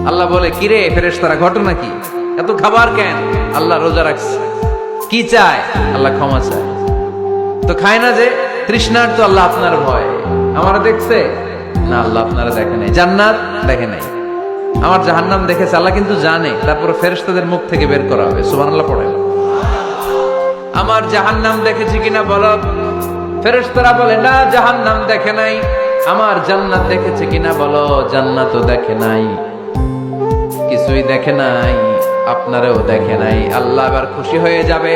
আল্লাহ বলে, কিরে ফেরেশতারা, ঘটনা কি? এত খাবার কেন? আল্লাহ রোজা রাখছে। কি চায়? আল্লাহ ক্ষমা চায়। তো খায় না যে তৃষ্ণার, তো আল্লাহ আপনার ভয়। আমার দেখছে না, আল্লাহ আপনারা দেখে নাই। জান্নাত দেখে নাই, আমার জাহান্নাম দেখেছে। আল্লাহ কিন্তু জানে, তারপরে ফেরেশতাদের মুখ থেকে বের করা হবে। সুবহানাল্লাহ পড়ে। আমার জাহান্নাম দেখেছি কিনা বলো? ফেরেশতারা বলে না, জাহান্নাম দেখে নাই। আমার জান্নাত দেখেছে কিনা বলো? জান্নাতও দেখে নাই, কিছুই দেখে নাই, আপনারও দেখে নাই। আল্লাহ এবার খুশি হয়ে যাবে।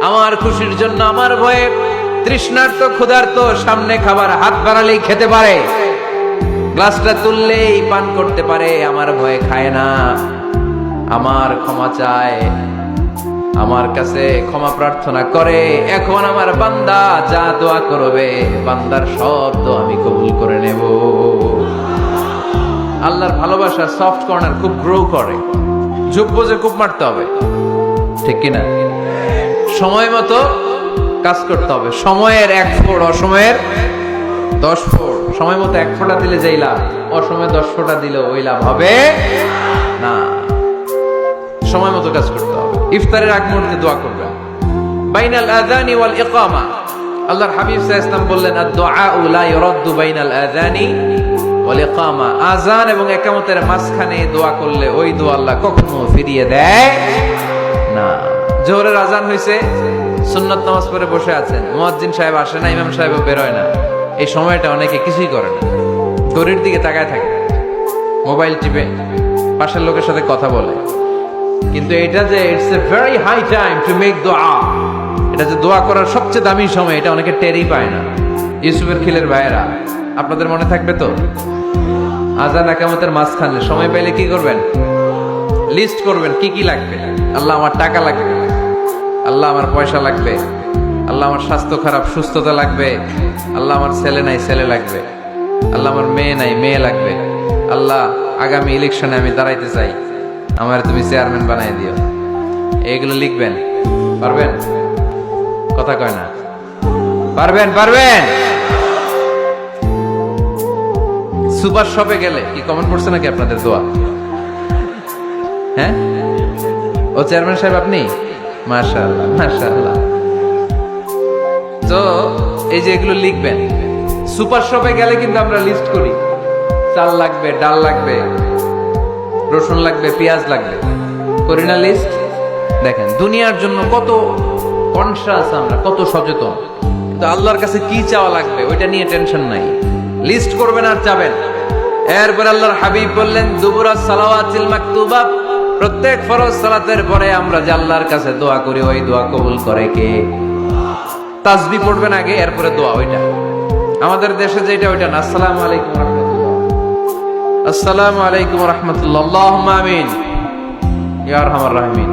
আমার খুশির জন্য আমার ভয়ে তৃষ্ণার্ত ক্ষুধার্ত সামনে খাবার হাত বাড়ালেই খেতে পারে, গ্লাসটা তুললেই পান করতে পারে, আমার ভয়ে খায় না। আমার ক্ষমা চায়, আমার কাছে ক্ষমা প্রার্থনা করে। এখন আমার বান্দা যা দোয়া করবে, বান্দার সব দোয়া আমি কবুল করে নেব। আল্লাহর ভালোবাসা সফট কর্নার খুব গ্রো করে, যোগ্য যে খুব মারতে হবে, ঠিক কিনা? সময় মতো কাজ করতে হবে। সময়ের 1 ফোঁটা, অসময়ের 10 ফোঁটা। সময় মতো 1 ফোঁটা দিলে যেই লাভ, অসময়ে 10 ফোঁটা দিলে ওই লাভ হবে না। সময় মতো কাজ করতে হবে। ইফতারের আগ মুহূর্তে দোয়া করবেন। বাইনাল আযানি ওয়াল ইকামা, আল্লাহর হাবিব সাল্লাল্লাহু আলাইহি ওয়াসাল্লাম বললেন, আদ-দুআউ লা ইউরাদ্দু বাইনাল আযানি ওয়াল ইকামা। আযান এবং ইকামতের মাঝখানে দোয়া করলে ওই দোয়া আল্লাহ কখনো ফিরিয়ে দেয় না। জোহরের আযান হইছে, সুন্নাত নামাজ পড়ে বসে আছেন, মুয়াজ্জিন সাহেব আসে না, ইমাম সাহেব বের হয় না। এই সময়টা অনেকে কিছুই করে না, ঘড়ির দিকে তাকায় থাকে, মোবাইল টিপে, পাশের লোকের সাথে কথা বলে। কিন্তু এটা যে it's a very high time to make দোয়া, এটা যে দোয়া করার সবচেয়ে দামি সময়, এটা অনেকে টেরই পায় না। ইউসুফের খিলের ভাইয়েরা, আপনাদের মনে থাকবে তো, আযান ইকামতের মাঝখানে সময় পাইলে কি করবেন? লিস্ট করবেন কি কি লাগবে। আল্লাহ আমার টাকা লাগবে, আল্লাহ আমার পয়সা লাগবে, আল্লাহ আমার স্বাস্থ্য খারাপ, সুস্থতা লাগবে, আল্লাহ আমার ছেলে নাই, ছেলে লাগবে, আল্লাহ আমার মেয়ে নাই, মেয়ে লাগবে, আল্লাহ আগামী ইলেকশনে আমি দাঁড়াইতে চাই, আমার তুমি চেয়ারম্যান বানাই দিও। এইগুলো লিখবেন। পারবেন? কথা কয় না। পারবেন? পারবেন? সুপার শপে গেলে কি কমন পড়ছে নাকি আপনাদের দোয়া? হ্যাঁ, ও চেয়ারম্যান সাহেব আপনি? মাশাআল্লাহ, মাশাআল্লাহ। তো এই যে এগুলো লিখবেন। সুপার শপে গেলে কিন্তু আমরা লিস্ট করি, চাল লাগবে, ডাল লাগবে, রসুন লাগবে, পেঁয়াজ লাগবে, করি না লিস্ট? দেখেন দুনিয়ার জন্য কত কনসাস আমরা, কত সচেতন। কিন্তু আল্লাহর কাছে কি চাওয়া লাগবে ওইটা নিয়ে টেনশন নাই, লিস্ট করবেন আর চাবেন। এরপর আল্লাহর হাবিব বললেন, দুবুরা সালাওয়াতিল মাকতুবা, প্রত্যেক ফরজ সালাতের পরে আমরা যে আল্লাহর কাছে দোয়া করি, ওই দোয়া কবুল করে কে? তাসবিহ পড়বেন আগে, এরপরে দোয়া। ওইটা আমাদের দেশে যেটা, ওইটা না। আসসালামু আলাইকুম রাহমাতুল্লাহ, আসসালামু আলাইকুম রাহমাতুল্লাহ, আল্লাহুম্মা আমিন ইয়া আরহামার রাহিমিন।